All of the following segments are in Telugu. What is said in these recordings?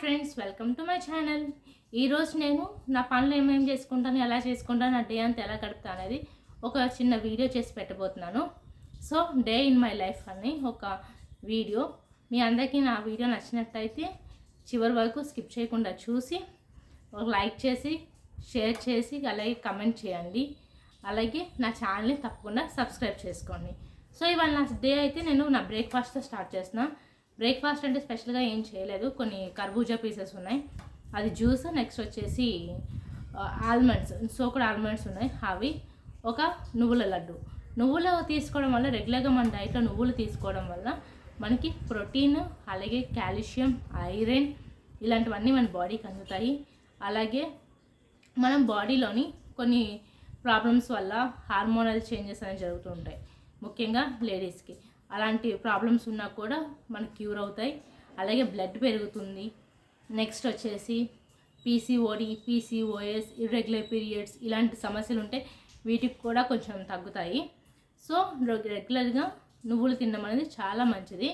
Friends, welcome to my channel. ఈరోజు నేను నా పనులు ఏమేమి చేసుకుంటాను, ఎలా చేసుకుంటాను, నా డే అంతా ఎలా గడుపుతా అనేది ఒక చిన్న వీడియో చేసి పెట్టబోతున్నాను. So day in my life అని ఒక వీడియో. మీ అందరికీ నా వీడియో నచ్చినట్టయితే చివరి వరకు స్కిప్ చేయకుండా చూసి ఒక లైక్ చేసి, షేర్ చేసి, అలాగే కమెంట్ చేయండి. అలాగే నా ఛానల్ని తప్పకుండా సబ్స్క్రైబ్ చేసుకోండి. సో ఇవాళ నా డే అయితే నేను నా బ్రేక్ఫాస్ట్తో స్టార్ట్ చేస్తున్నాను. బ్రేక్ఫాస్ట్ అంటే స్పెషల్గా ఏం చేయలేదు, కొన్ని కర్బూజా పీసెస్ ఉన్నాయి, అది జ్యూస్. నెక్స్ట్ వచ్చేసి ఆల్మండ్స్, సోకుడ్ ఆల్మండ్స్ ఉన్నాయి, అవి ఒక నువ్వుల లడ్డు. నువ్వులు తీసుకోవడం వల్ల, రెగ్యులర్గా మన డైట్లో నువ్వులు తీసుకోవడం వల్ల మనకి ప్రోటీన్, అలాగే కాల్షియం, ఐరన్ ఇలాంటివన్నీ మన బాడీకి అందుతాయి. అలాగే మనం బాడీలోని కొన్ని ప్రాబ్లమ్స్ వల్ల హార్మోనల్ చేంజెస్ అనేవి జరుగుతూ ఉంటాయి, ముఖ్యంగా లేడీస్కి. అలాంటి ప్రాబ్లమ్స్ ఉన్నా కూడా మనకు క్యూర్ అవుతాయి. అలాగే బ్లడ్ పెరుగుతుంది. నెక్స్ట్ వచ్చేసి పీసీఓడి, పీసీఓఎస్, ఇర్రెగ్యులర్ పీరియడ్స్ ఇలాంటి సమస్యలు ఉంటే వీటికి కూడా కొంచెం తగ్గుతాయి. సో రెగ్యులర్గా నువ్వులు తినడం అనేది చాలా మంచిది.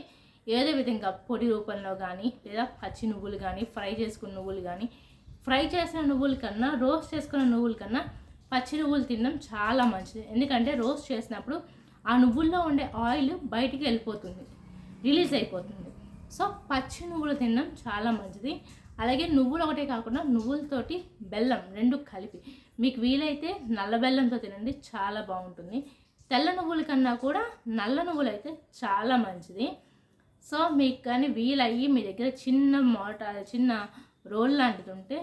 ఏదో విధంగా పొడి రూపంలో కానీ, లేదా పచ్చి నువ్వులు కానీ, ఫ్రై చేసుకున్న నువ్వులు కానీ, ఫ్రై చేసిన నువ్వుల కన్నా, రోస్ట్ చేసుకున్న నువ్వుల కన్నా పచ్చి నువ్వులు తినడం చాలా మంచిది. ఎందుకంటే రోస్ట్ చేసినప్పుడు ఆ నువ్వుల్లో ఉండే ఆయిల్ బయటికి వెళ్ళిపోతుంది, రిలీజ్ అయిపోతుంది. సో పచ్చి నువ్వులు తినడం చాలా మంచిది. అలాగే నువ్వులు ఒకటే కాకుండా నువ్వులతోటి బెల్లం రెండు కలిపి, మీకు వీలైతే నల్ల బెల్లంతో తినండి, చాలా బాగుంటుంది. తెల్ల నువ్వుల కన్నా కూడా నల్ల నువ్వులు అయితే చాలా మంచిది. సో మీకు కానీ వీలయ్యి మీ దగ్గర చిన్న రోల్ లాంటిది ఉంటే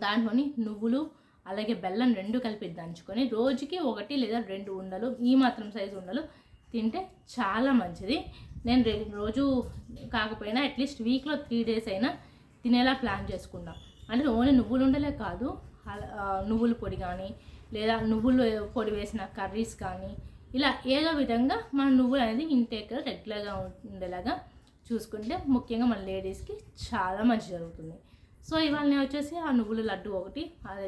దాంట్లోని నువ్వులు అలాగే బెల్లం రెండు కలిపి దంచుకొని రోజుకి 1 లేదా 2 ఉండలు, ఈ మాత్రం సైజు ఉండలు తింటే చాలా మంచిది. నేను రోజు కాకపోయినా అట్లీస్ట్ వీక్లో 3 డేస్ అయినా తినేలా ప్లాన్ చేసుకున్నాం. అంటే ఓన్లీ నువ్వులు ఉండలే కాదు, నువ్వుల పొడి కానీ, లేదా నువ్వులు పొడి వేసిన కర్రీస్ కానీ, ఇలా ఏదో విధంగా మన నువ్వులు అనేది ఇంటేక్ రెగ్యులర్గా ఉండేలాగా చూసుకుంటే ముఖ్యంగా మన లేడీస్కి చాలా మంచి జరుగుతుంది. సో ఇవాళ నేను వచ్చేసి ఆ నువ్వుల లడ్డు ఒకటి, అదే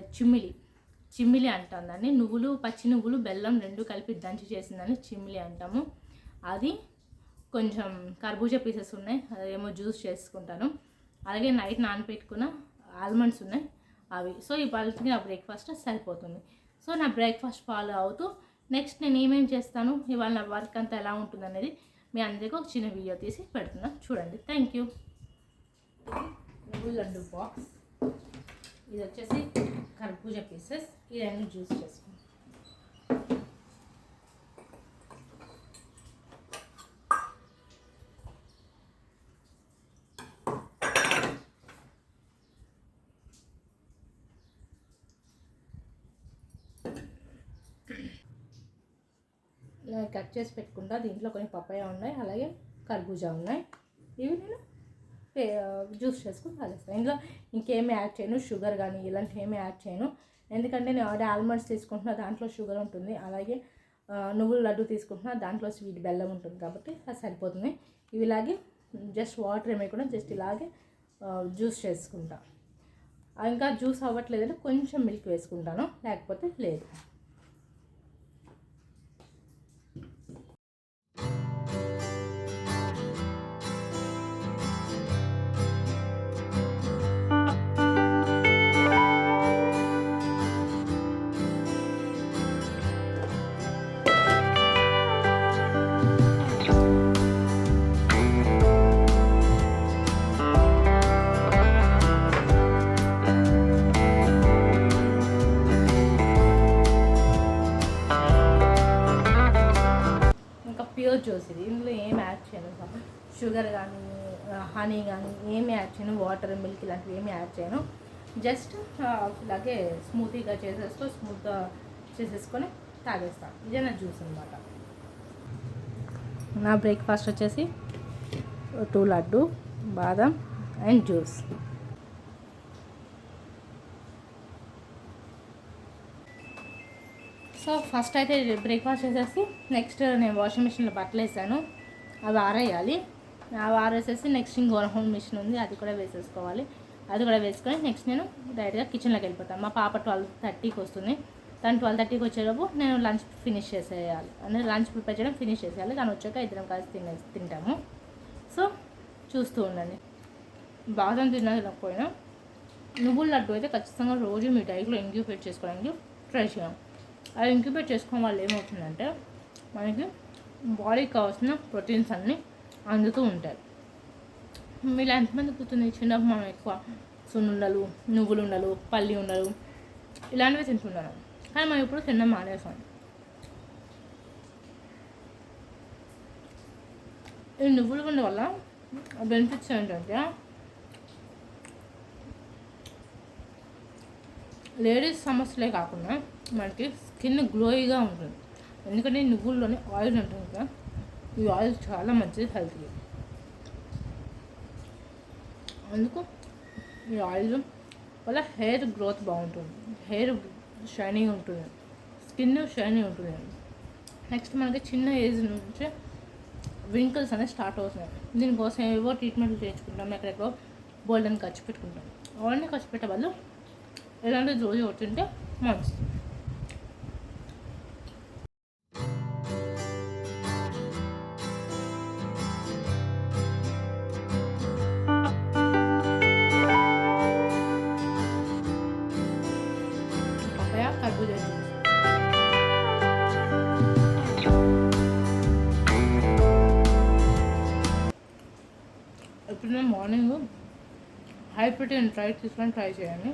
చిమ్మిలి అంటాం దాన్ని. నువ్వులు, పచ్చి నువ్వులు, బెల్లం రెండు కలిపి దంచి చేసిందని చిమ్మిలి అంటాము. అది కొంచెం కర్బూజా పీసెస్ ఉన్నాయి, అదేమో జ్యూస్ చేసుకుంటాను. అలాగే నైట్ నానబెట్టుకున్న ఆల్మండ్స్ ఉన్నాయి, అవి. సో ఇవాళకి నా బ్రేక్ఫాస్ట్ సరిపోతుంది. సో నా బ్రేక్ఫాస్ట్ ఫాలో అవుతూ నెక్స్ట్ నేను ఏమేమి చేస్తాను, ఇవాళ నా వర్క్ అంతా ఎలా ఉంటుంది అనేది మీ అందరికీ ఒక చిన్న వీడియో తీసి పెడుతున్నాను, చూడండి. Thank you. నువ్వుల లడ్డు బాక్స్, ఇది వచ్చేసి కర్బూజా పీసెస్, ఇవన్నీ జ్యూస్ చేసుకుంటాం. ఇలా కట్ చేసి పెట్టుకుంటా. దీంట్లో కొన్ని పపాయ ఉన్నాయి, అలాగే కర్బూజా ఉన్నాయి. ఇవి నేను జ్యూస్ చేసుకుని తాగేస్తాను. ఇందులో ఇంకేమీ యాడ్ చేయను, షుగర్ కానీ ఇలాంటివి ఏమీ యాడ్ చేయను. ఎందుకంటే నేను ఆల్మండ్స్ తీసుకుంటున్నా, దాంట్లో షుగర్ ఉంటుంది. అలాగే నువ్వుల లడ్డు తీసుకుంటున్నా, దాంట్లో స్వీట్ బెల్లం ఉంటుంది, కాబట్టి అది సరిపోతుంది. ఇవి ఇలాగే జస్ట్ వాటర్ ఏమేయకుండా జస్ట్ ఇలాగే జ్యూస్ చేసుకుంటా. ఇంకా జ్యూస్ అవ్వట్లేదంటే కొంచెం మిల్క్ వేసుకుంటాను, లేకపోతే లేదు. ప్యూర్ జ్యూస్ ఇది. ఇందులో ఏం యాడ్ చేయను, షుగర్ కానీ హనీ కానీ ఏమి యాడ్ చేయను, వాటర్, మిల్క్ ఇలాంటివి ఏమి యాడ్ చేయను. జస్ట్ ఇలాగే స్మూతీగా స్మూత్గా చేసేసుకొని తాగేస్తాను. ఇదే నా జ్యూస్ అనమాట. నా బ్రేక్ఫాస్ట్ వచ్చేసి 2 లడ్డు, బాదం అండ్ జ్యూస్. సో ఫస్ట్ అయితే బ్రేక్ఫాస్ట్ చేసేసి నెక్స్ట్ నేను వాషింగ్ మిషన్లో బట్టలు వేసాను, అవి ఆరేయాలి. అవి ఆరేసేసి నెక్స్ట్ ఇంకో హోమ్ మిషన్ ఉంది, అది కూడా వేసేసుకోవాలి. అది కూడా వేసుకొని నెక్స్ట్ నేను డైరెక్ట్గా కిచెన్లోకి వెళ్ళిపోతాను. మా పాప 12:30కి వస్తుంది, తను 12:30కి వచ్చేలోపు నేను లంచ్ ఫినిష్ చేసేయాలి, అంటే లంచ్ ప్రిపేర్ చేయడం ఫినిష్ చేసేయాలి. తను వచ్చాక ఇద్దరం కలిసి తింటాము. సో చూస్తూ ఉండండి. బాదం తినకపోయినా నువ్వుల లడ్డు అయితే ఖచ్చితంగా రోజు మీ డైట్లో ఇంక్యుబేట్ చేసుకోవడానికి ట్రై చేయాలి. అది ఇంక్యుబేట్ చేసుకోవడం వల్ల ఏమవుతుందంటే మనకి బాడీకి కావాల్సిన ప్రోటీన్స్ అన్నీ అందుతూ ఉంటాయి. మీలో ఎంతమంది కూర్చుంది చిన్నప్పుడు మనం ఎక్కువ సున్నుండలు, నువ్వులు ఉండలు, పల్లి ఉండలు ఇలాంటివి తింటున్నాను, కానీ మనం ఇప్పుడు తినడం మానేసాం. ఈ నువ్వులు ఉండే వల్ల బెనిఫిట్స్ ఏంటంటే లేడీస్ సమస్యలే కాకుండా మనకి స్కిన్ గ్లోయిగా ఉంటుంది. ఎందుకంటే నువ్వుల్లోని ఆయిల్ ఉంటుంది కదా, ఈ ఆయిల్ చాలా మంచిది హెల్త్కి. అందుకు ఈ ఆయిల్ వల్ల హెయిర్ గ్రోత్ బాగుంటుంది, హెయిర్ షైనింగ్ ఉంటుంది, స్కిన్ షైనింగ్ ఉంటుంది. నెక్స్ట్ మనకి చిన్న ఏజ్ నుంచి వింకిల్స్ అనేవి స్టార్ట్ అవుతున్నాయి. దీనికోసం ఏవో ట్రీట్మెంట్లు చేయించుకుంటాం, ఎక్కడెక్కడో బోల్డెన్ ఖర్చు పెట్టుకుంటాం. అవన్నీ ఖర్చు పెట్టే వాళ్ళు ఎలాంటి రోజు అవుతుంటే మంచిది. కర్బూజా ఎప్పుడైనా మార్నింగ్ హై ప్రోటీన్ తీసుకొని ట్రై చేయండి.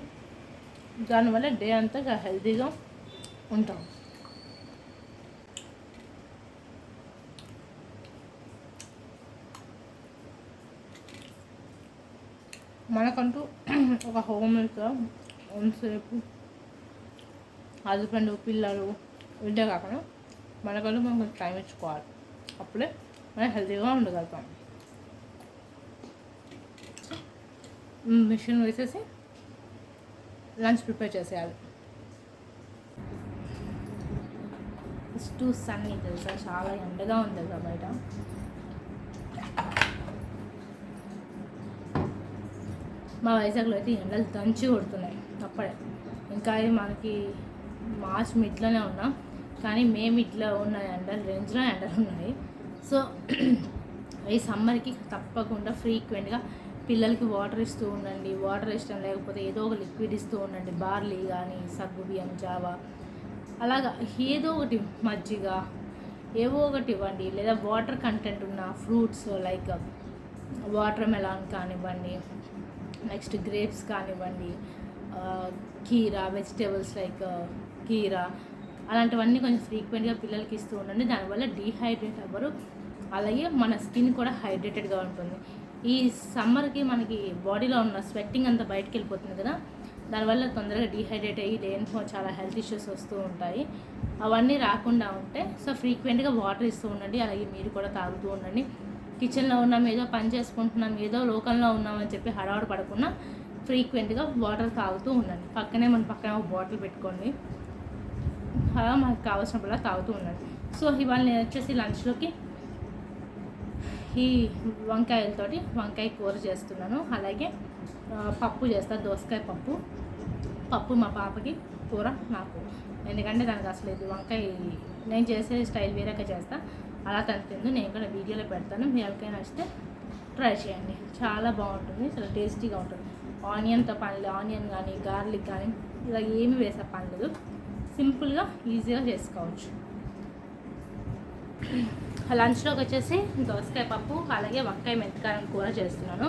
దానివల్ల డే అంతా హెల్తీగా ఉంటాం. మనకంటూ ఒక హోమ్గా ఎంతసేపు హస్బెండ్, పిల్లలు ఇంటే కాకుండా మనకంటూ మనం కొంచెం టైం ఇచ్చుకోవాలి. అప్పుడే మనం హెల్తీగా ఉండగలుగుతాం. మిషన్ వేసేసి లంచ్ ప్రిపేర్ చేసేయాలి. ఇట్స్ టూ సన్నీ తెలుసా, చాలా ఎండగా ఉంది తెలుసా బయట. మా వైజాగ్లో అయితే ఎండలు దంచి కొడుతున్నాయి అప్పుడే. ఇంకా ఇది మనకి మార్చ్ మిడ్లోనే ఉన్నాం, కానీ మే మిడ్లో ఉన్న ఎండలు రేంజ్లో ఎండలు ఉన్నాయి. సో ఈ సమ్మర్కి తప్పకుండా ఫ్రీక్వెంట్గా పిల్లలకి వాటర్ ఇస్తూ ఉండండి. వాటర్ ఇష్టం లేకపోతే ఏదో ఒక లిక్విడ్ ఇస్తూ ఉండండి. బార్లీ కానీ, సగ్గు బియ్యం, జావా, అలాగా ఏదో ఒకటి, మజ్జిగ ఏవో ఒకటి ఇవ్వండి. లేదా వాటర్ కంటెంట్ ఉన్న ఫ్రూట్స్ లైక్ వాటర్ మెలాన్ కానివ్వండి, నెక్స్ట్ గ్రేప్స్ కానివ్వండి, కీరా, వెజిటేబుల్స్ లైక్ కీరా, అలాంటివన్నీ కొంచెం ఫ్రీక్వెంట్గా పిల్లలకి ఇస్తూ ఉండండి. దానివల్ల డీహైడ్రేట్ అవ్వరు, అలాగే మన స్కిన్ కూడా హైడ్రేటెడ్గా ఉంటుంది. ఈ సమ్మర్కి మనకి బాడీలో ఉన్న స్వెట్టింగ్ అంతా బయటకు వెళ్ళిపోతుంది కదా, దానివల్ల తొందరగా డీహైడ్రేట్ అయ్యి దేనికో చాలా హెల్త్ ఇష్యూస్ వస్తూ ఉంటాయి. అవన్నీ రాకుండా ఉంటే సో ఫ్రీక్వెంట్గా వాటర్ ఇస్తూ ఉండండి. అలాగే మీరు కూడా తాగుతూ ఉండండి. కిచెన్లో ఉన్నాం, ఏదో పని చేసుకుంటున్నాం, ఏదో లోకంలో ఉన్నామని చెప్పి హడావుడు పడకుండా ఫ్రీక్వెంట్గా వాటర్ తాగుతూ ఉండండి. మన పక్కన ఒక బాటిల్ పెట్టుకోండి, అలా మనకు కావాల్సినప్పుడల్లా తాగుతూ ఉండండి. సో ఇవాళ నేను వచ్చేసి లంచ్లోకి ఈ వంకాయలతోటి వంకాయ కూర చేస్తున్నాను. అలాగే పప్పు చేస్తాను, దోసకాయ పప్పు మా పాపకి, కూర నాకు. ఎందుకంటే దానికి అసలు ఇది వంకాయ నేను చేసే స్టైల్ వేరేగా చేస్తా, అలా తను తిందు. నేను కూడా వీడియోలో పెడతాను, మీ ఎవరికైనా వస్తే ట్రై చేయండి. చాలా బాగుంటుంది, చాలా టేస్టీగా ఉంటుంది. ఆనియన్తో పని, ఆనియన్ కానీ గార్లిక్ కానీ ఇలా ఏమి వేసే పని లేదు, సింపుల్గా ఈజీగా చేసుకోవచ్చు. లంచ్లోకి వచ్చేసి దోసకాయ పప్పు అలాగే వంకాయ మెంతికారం కూర చేస్తున్నాను.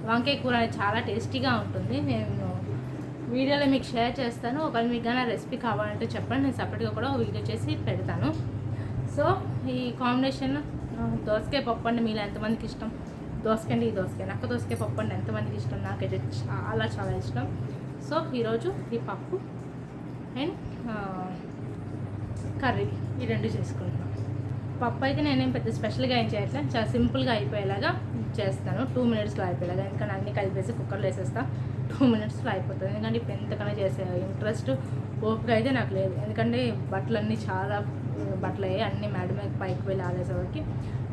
వంకాయ కూర చాలా టేస్టీగా ఉంటుంది. నేను వీడియోలో మీకు షేర్ చేస్తాను. ఒకవేళ మీకు కానీ రెసిపీ కావాలంటే చెప్పండి, నేను సపరేట్గా కూడా వీడియో చేసి పెడతాను. సో ఈ కాంబినేషన్ దోసకాయ పప్పు అంటే మీలో ఎంతమందికి ఇష్టం? ఈ దోసకాయ నక్క దోసకాయ పప్పు అంటే ఎంతమందికి ఇష్టం? నాకైతే చాలా చాలా ఇష్టం. సో ఈరోజు ఈ పప్పు అండ్ కర్రీ ఈ రెండు చేసుకుంటున్నాను. పప్పు అయితే నేనేం పెద్ద స్పెషల్గా ఏం చేయట్లేదు, చాలా సింపుల్గా అయిపోయేలాగా చేస్తాను. 2 మినిట్స్లో అయిపోయేలాగా. ఎందుకంటే అన్నీ కలిపేసి కుక్కర్లో వేసేస్తా, 2 మినిట్స్లో అయిపోతుంది. ఎందుకంటే ఇప్పుడు ఎంతకన్నా చేసే ఇంట్రెస్ట్ ఓపిక అయితే నాకు లేదు. ఎందుకంటే బట్టలన్నీ చాలా బట్టలు అయ్యాయి, అన్నీ మేడ మీద పైకి వెళ్ళి ఆడేసేవారికి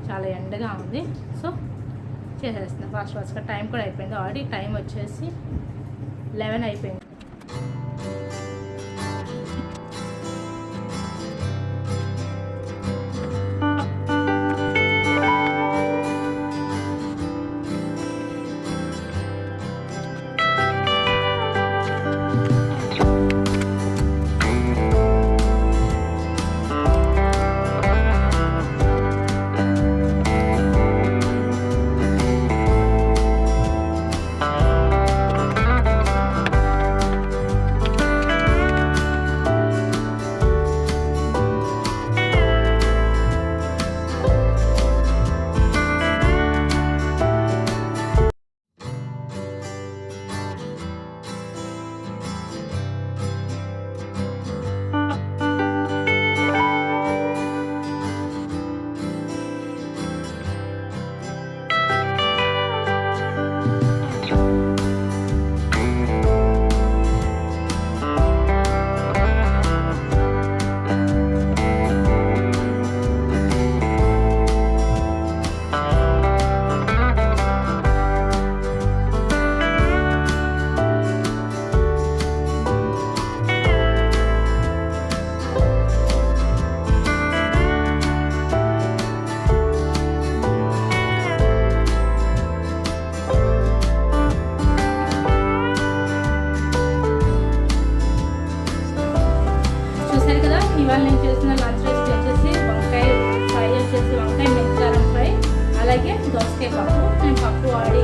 చాలా ఎండగా ఉంది. సో చేసేస్తున్నాను ఫాస్ట్గా. టైం కూడా అయిపోయింది, ఆల్రెడీ టైం వచ్చేసి 11 అయిపోయింది. ఇవాళ నేను చేసిన లంచ్ రెసిపీ వచ్చేసి వంకాయ మెంతికారం ఫ్రై, అలాగే దోసకాయ పప్పు. నేను పప్పు వాడి